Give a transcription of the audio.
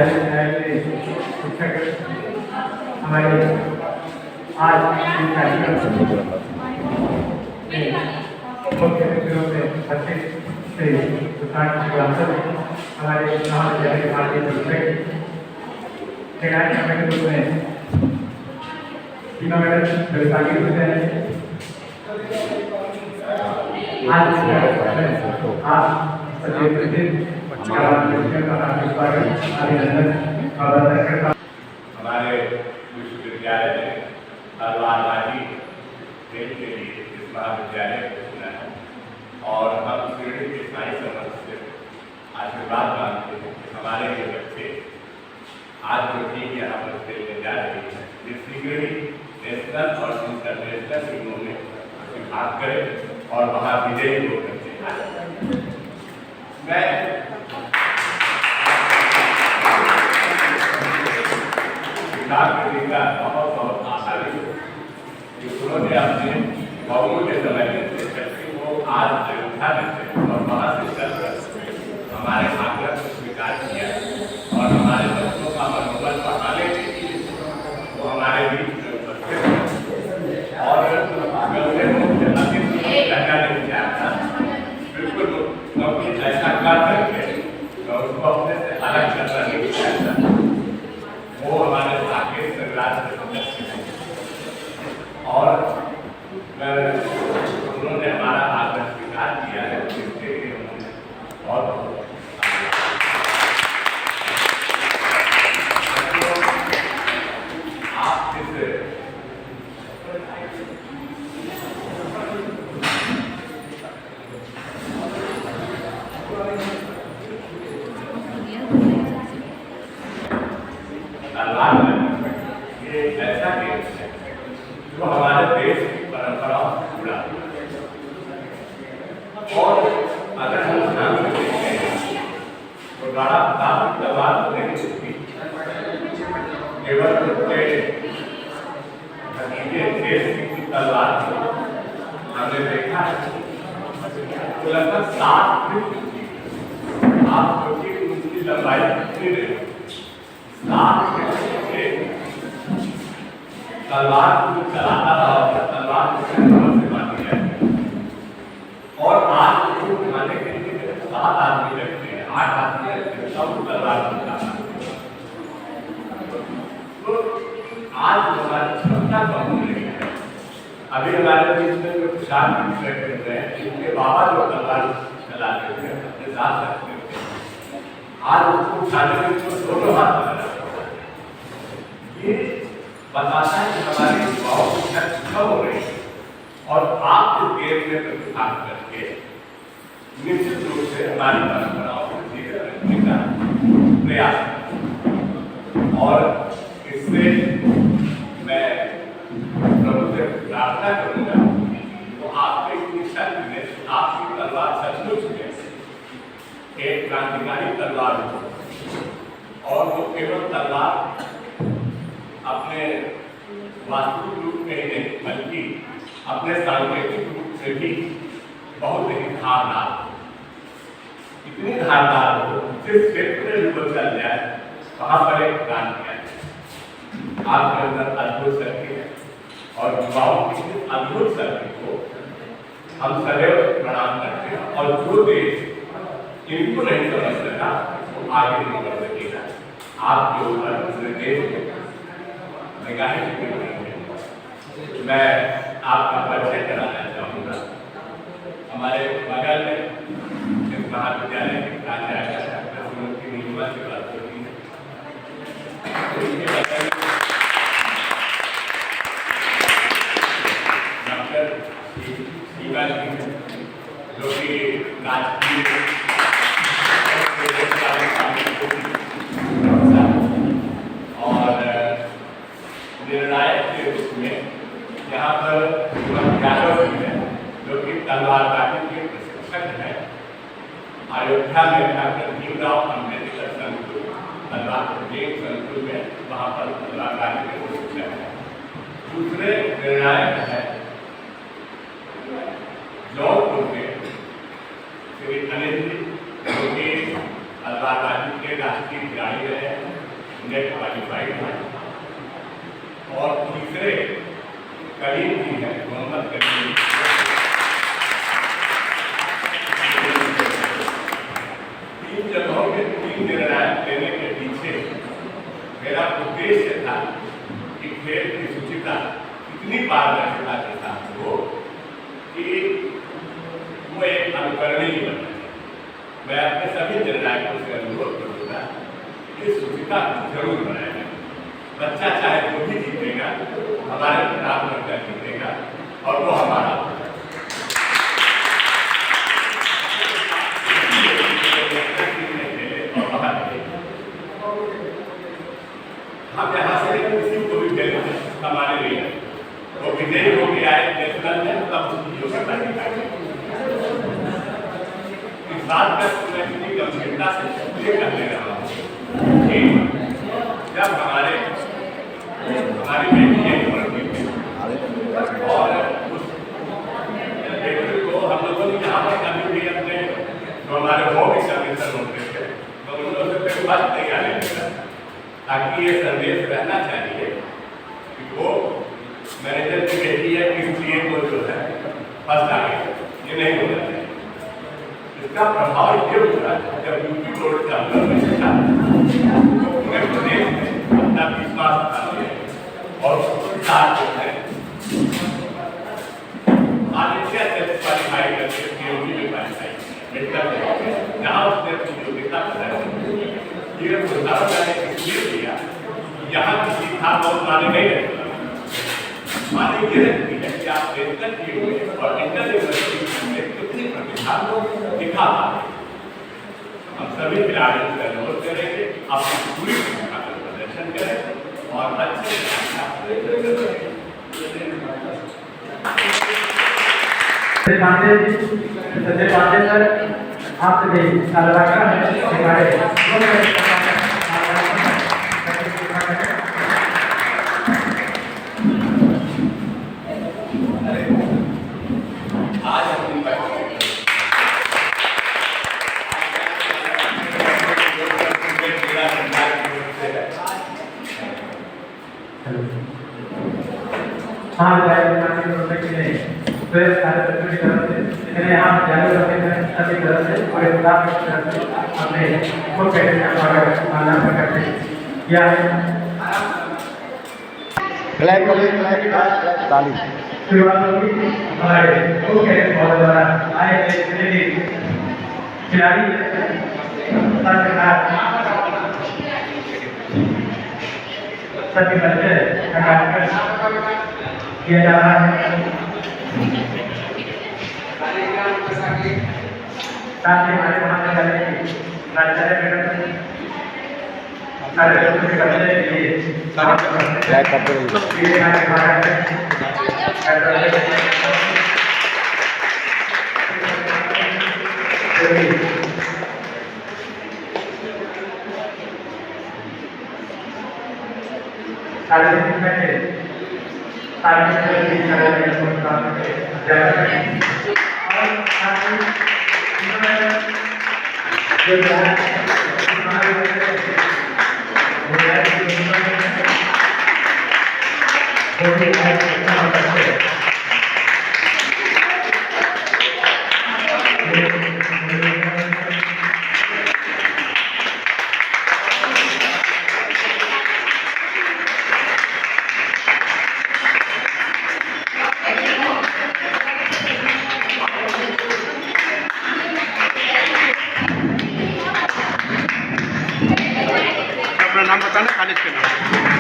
विद्यालय शिक्षक हमारे आज मुख्य अतिथियों में उपस्थित श्री सुशांत श्रीवास्तव हमारे महाविद्यालय के भारतीय शिक्षक क्रीड़ा कमेटी में तीनों मैडम बैसाखी होते हैं। आज हमारे विश्वविद्यालय में तलवारबाजी खेल के लिए इस महाविद्यालय को चुना है और हम श्रेणी के साई समाज से आशीर्वाद मांगते हैं कि हमारे ये बच्चे आज जो टीम यहाँ पर खेलने जा रही है ये शीघ्र ही नेशनल और इंटरनेशनल टीमों में भाग करें और वहाँ विजयी होकर के आए। मैं का बहुत बहुत आभारी हूँ कि उन्होंने अपने बहुमूल्य समय में से वो आज अयोध्या में थे और वहाँ से चलकर हमारे आग्रह को स्वीकार किया और हमारे बच्चों का मनोबल बढ़ाने के लिए वो हमारे बीच और मैं उन्हें मुख्य अतिथि कहना नहीं चाहता, बिल्कुल क्योंकि ऐसा कर करके मैं उसको अपने से अलग करना नहीं चाहता। वो हमारे साकेत संग्राम के सदस्य हैं और उन्होंने हमारा आग्रह स्वीकार किया है, जिसके लिए उन्होंने बहुत बहुत आप इस ये ऐसा खेल है जो हमारे देश की परंपराओं से जुड़ा और अगर हम ध्यान से देखते हैं तो बड़ा काफी तलवार तो नहीं होती, केवल उनके भतीजे देश की तलवार हमने देखा है तो लगभग 7 फीट की आप क्योंकि उनकी लंबाई कितनी रही 7 फीट तलवार को चलाता था और तलवार को से मारती जाती और आज को मारने के लिए 7 आदमी रखते हैं, 8 आदमी रखते हैं, सब तलवार चलाता है। तो आज हमारी क्षमता कम हो रही है। अभी हमारे बीच में जो किसान बैठे हुए हैं इनके बाबा जो तलवार चलाते थे अपने साथ रखते थे, आज उसको उठाने के लिए दोनों हाथ लगाना ये बताता है कि हमारी युवाओं की शक्ति कम हो रही है और आप इस गेम में प्रतिभाग करके निश्चित रूप से हमारी परंपराओं को जीवित रखने का प्रयास करें और इससे मैं प्रभु से प्रार्थना करूंगा तो आपके इतनी शक्ति में आपकी तलवार सचमुच में एक क्रांतिकारी तलवार हो और वो केवल तलवार अपने वास्तविक रूप में ही नहीं बल्कि अपने सांकेतिक रूप से भी बहुत ही धारदार, इतनी धारदार हो जिस क्षेत्र में वो चल जाए वहां पर एक क्रांति आए। आपके अंदर अद्भुत शक्ति है और युवाओं की अद्भुत शक्ति को हम सदैव प्रणाम करते हैं और जो देश इनको नहीं समझ सका वो आगे नहीं बढ़ सकेगा। आपके ऊपर दूसरे देश में मैं आपका परिचय कराना चाहूँगा। हमारे बगल में इस महाविद्यालय के प्राचार्य की नीलिमा की बात होती है, डॉक्टर शिवा जी जो कि राजकीय निर्णायक के रूप में यहाँ पर यादव जी हैं जो कि तलवारबाजी के प्रशिक्षक हैं। अयोध्या में डॉक्टर भीमराव अम्बेडकर संकुल संकुल में वहाँ पर तलवारबाजी के प्रशिक्षक हैं। दूसरे निर्णायक है जौनपुर में श्री अनिल जी जो कि तलवारबाजी के राष्ट्रीय खिलाड़ी रहे हैं। नेट क्वालिफाइड है। और तीसरे करीम भी है, मोहम्मद करीम। 3 जगहों के 3 निर्णय लेने के पीछे मेरा उद्देश्य था कि खेल की शुचिता इतनी पारदर्शिता के साथ हो कि वो एक अनुकरणीय बने। मैं अपने सभी निर्णायकों से अनुरोध करूँगा कि शुचिता जरूर बनाए। बच्चा चाहे जो भी जीतेगा, हमारे प्रताप नगर जीतेगा और वो हमारा हम यहाँ से किसी को भी खेल हमारे लिए वो विजयी हो गया है नेशनल में, तब उसकी योग्यता दिखाई। इस बात का मैं इतनी गंभीरता से इसलिए करने रहा हूँ कि जब हमारी बेटी एक लड़की थी और उस बेटी को हम लोगों ने यहाँ पर कभी भी अपने जो हमारे होम एग्जामिनेशन होते थे तो उन लोगों से कोई बात नहीं आने देता, ताकि ये संदेश रहना चाहिए कि वो मैनेजर की बेटी है इसलिए वो जो है फर्स्ट आ गई, ये नहीं होना चाहिए। इसका प्रभाव ये हुआ जब यूपी बोर्ड का पूरे प्रदेश में अपना विश्वास था और साथ जो है आदित्य क्वालिफाई करके पीओपी में क्वालिफाई मेडिकल जहाँ उसने अपनी योग्यता बताई। ये उदाहरण मैंने इसलिए दिया कि यहाँ किसी था बहुत माने नहीं रहता, माने ये रखती है कि आप मेडिकल फील्ड में और इंटर यूनिवर्सिटी में कितनी प्रतिभा को दिखा पाते। हम सभी खिलाड़ियों से अनुरोध करेंगे अपनी पूरी प्रतिभा का प्रदर्शन करें और अच्छे संजय पांडे सर आपसे सालवाका है हमारे आज अपनी हाँ प्रेस कार्यकर्ताओं की तरफ से मैंने यहाँ जागरूक रखने की तरफ से और स्टाफ की तरफ से अपने मुख्य का स्वागत मानना करते हैं। यह क्लैप ताली शुरुआत होगी हमारे मुख्य महोदय द्वारा आए जितने भी खिलाड़ी सभी बच्चे का कार्यक्रम किया जा रहा है। साथ ही हमारे महाविद्यालय की प्राचार्य मैडम सारे बच्चों के बच्चे के लिए क्लैप करते रहिए। सारे अपना नाम बताना, कॉलेज के नाम बताना।